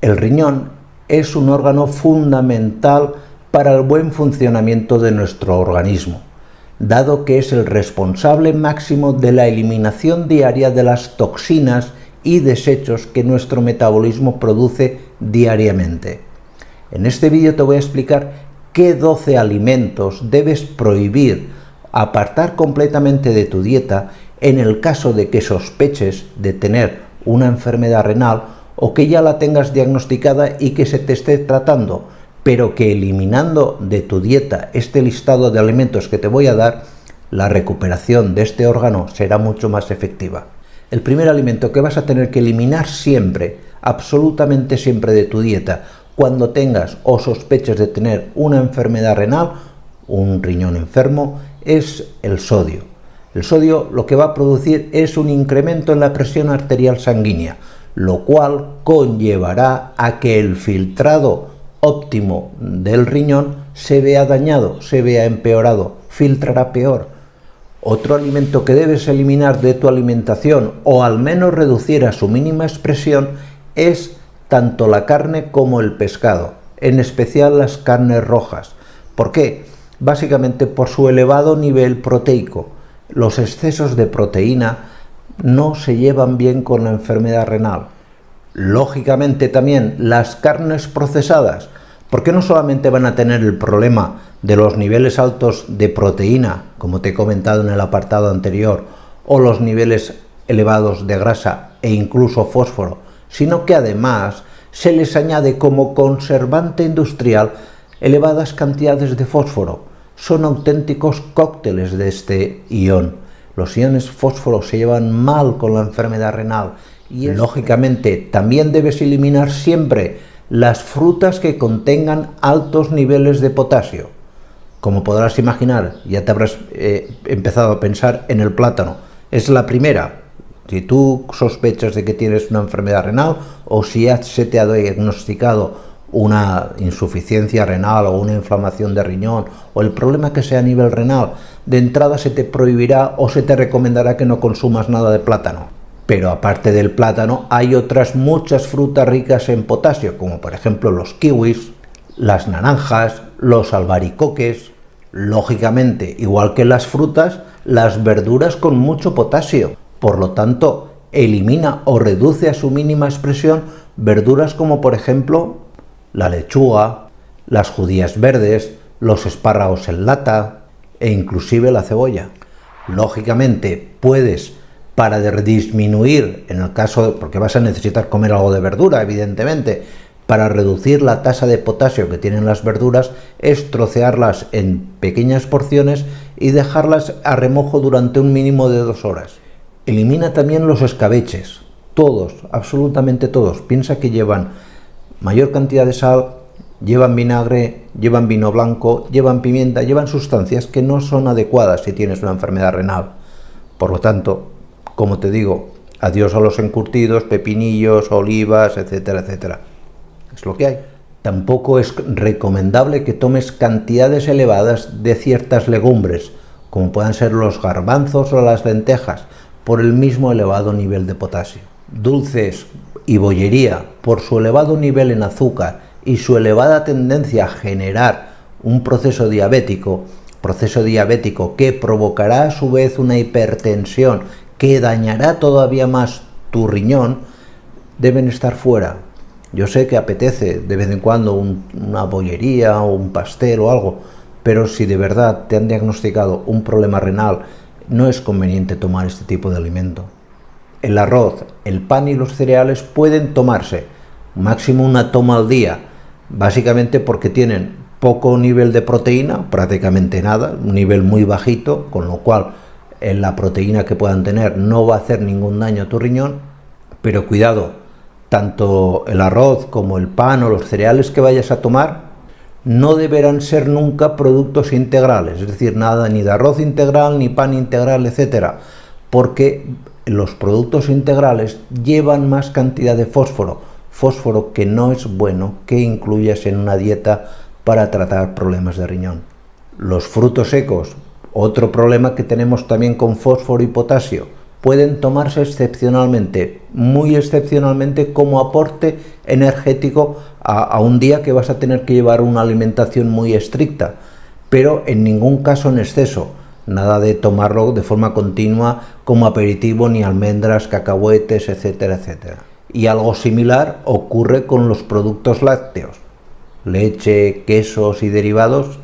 El riñón es un órgano fundamental para el buen funcionamiento de nuestro organismo, dado que es el responsable máximo de la eliminación diaria de las toxinas y desechos que nuestro metabolismo produce diariamente. En este vídeo te voy a explicar qué 12 alimentos debes prohibir, apartar completamente de tu dieta en el caso de que sospeches de tener una enfermedad renal o que ya la tengas diagnosticada y que se te esté tratando, pero que eliminando de tu dieta este listado de alimentos que te voy a dar, la recuperación de este órgano será mucho más efectiva. El primer alimento que vas a tener que eliminar siempre, absolutamente siempre de tu dieta, cuando tengas o sospeches de tener una enfermedad renal, un riñón enfermo, es el sodio. El sodio lo que va a producir es un incremento en la presión arterial sanguínea, lo cual conllevará a que el filtrado óptimo del riñón se vea dañado, se vea empeorado, filtrará peor. Otro alimento que debes eliminar de tu alimentación o al menos reducir a su mínima expresión es tanto la carne como el pescado, en especial las carnes rojas. ¿Por qué? Básicamente por su elevado nivel proteico. Los excesos de proteína no se llevan bien con la enfermedad renal. Lógicamente también las carnes procesadas, porque no solamente van a tener el problema de los niveles altos de proteína, como te he comentado en el apartado anterior, o los niveles elevados de grasa e incluso fósforo, sino que además se les añade como conservante industrial elevadas cantidades de fósforo. Son auténticos cócteles de este ion. Los iones fósforo se llevan mal con la enfermedad renal y lógicamente también debes eliminar siempre las frutas que contengan altos niveles de potasio. Como podrás imaginar, ya te habrás empezado a pensar en el plátano. Es la primera. Si tú sospechas de que tienes una enfermedad renal o si ya se te ha diagnosticado una insuficiencia renal o una inflamación de riñón o el problema que sea a nivel renal, de entrada se te prohibirá o se te recomendará que no consumas nada de plátano. Pero aparte del plátano hay otras muchas frutas ricas en potasio, como por ejemplo los kiwis, las naranjas, los albaricoques. Lógicamente, igual que las frutas, las verduras con mucho potasio. Por lo tanto, elimina o reduce a su mínima expresión verduras como por ejemplo la lechuga, las judías verdes, los espárragos en lata e inclusive la cebolla. Lógicamente puedes, para disminuir, en el caso, porque vas a necesitar comer algo de verdura, evidentemente, para reducir la tasa de potasio que tienen las verduras, es trocearlas en pequeñas porciones y dejarlas a remojo durante un mínimo de 2 horas. Elimina también los escabeches, todos, absolutamente todos. Piensa que llevan mayor cantidad de sal, llevan vinagre, llevan vino blanco, llevan pimienta, llevan sustancias que no son adecuadas si tienes una enfermedad renal. Por lo tanto, como te digo, adiós a los encurtidos, pepinillos, olivas, etcétera, etcétera. Es lo que hay. Tampoco es recomendable que tomes cantidades elevadas de ciertas legumbres, como puedan ser los garbanzos o las lentejas, por el mismo elevado nivel de potasio. Dulces y bollería, por su elevado nivel en azúcar y su elevada tendencia a generar un proceso diabético que provocará a su vez una hipertensión que dañará todavía más tu riñón, deben estar fuera. Yo sé que apetece de vez en cuando una bollería o un pastel o algo, pero si de verdad te han diagnosticado un problema renal, no es conveniente tomar este tipo de alimento. El arroz, el pan y los cereales pueden tomarse, máximo una toma al día, básicamente porque tienen poco nivel de proteína, prácticamente nada, un nivel muy bajito, con lo cual la proteína que puedan tener no va a hacer ningún daño a tu riñón, pero cuidado, tanto el arroz como el pan o los cereales que vayas a tomar no deberán ser nunca productos integrales, es decir, nada ni de arroz integral, ni pan integral, etcétera, porque los productos integrales llevan más cantidad de fósforo, fósforo que no es bueno que incluyas en una dieta para tratar problemas de riñón. Los frutos secos, otro problema que tenemos también con fósforo y potasio, pueden tomarse excepcionalmente, muy excepcionalmente, como aporte energético a un día que vas a tener que llevar una alimentación muy estricta, pero en ningún caso en exceso. Nada de tomarlo de forma continua como aperitivo, ni almendras, cacahuetes, etcétera, etcétera. Y algo similar ocurre con los productos lácteos. Leche, quesos y derivados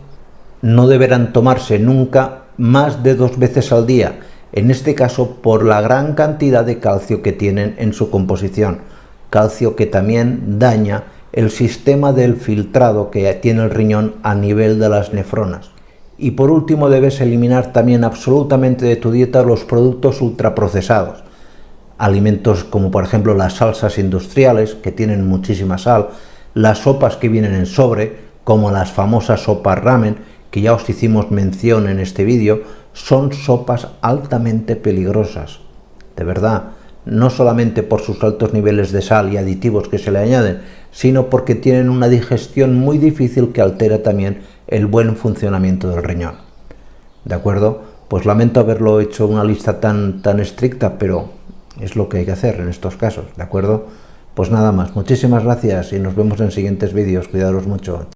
no deberán tomarse nunca más de 2 veces al día, en este caso por la gran cantidad de calcio que tienen en su composición, calcio que también daña el sistema del filtrado que tiene el riñón a nivel de las nefronas. Y por último, debes eliminar también absolutamente de tu dieta los productos ultraprocesados, alimentos como por ejemplo las salsas industriales, que tienen muchísima sal, las sopas que vienen en sobre, como las famosas sopas ramen, que ya os hicimos mención en este vídeo, son sopas altamente peligrosas. De verdad, no solamente por sus altos niveles de sal y aditivos que se le añaden, sino porque tienen una digestión muy difícil que altera también el buen funcionamiento del riñón. ¿De acuerdo? Pues lamento haberlo hecho una lista tan estricta, pero es lo que hay que hacer en estos casos, ¿de acuerdo? Pues nada más, muchísimas gracias y nos vemos en siguientes vídeos, cuidaros mucho.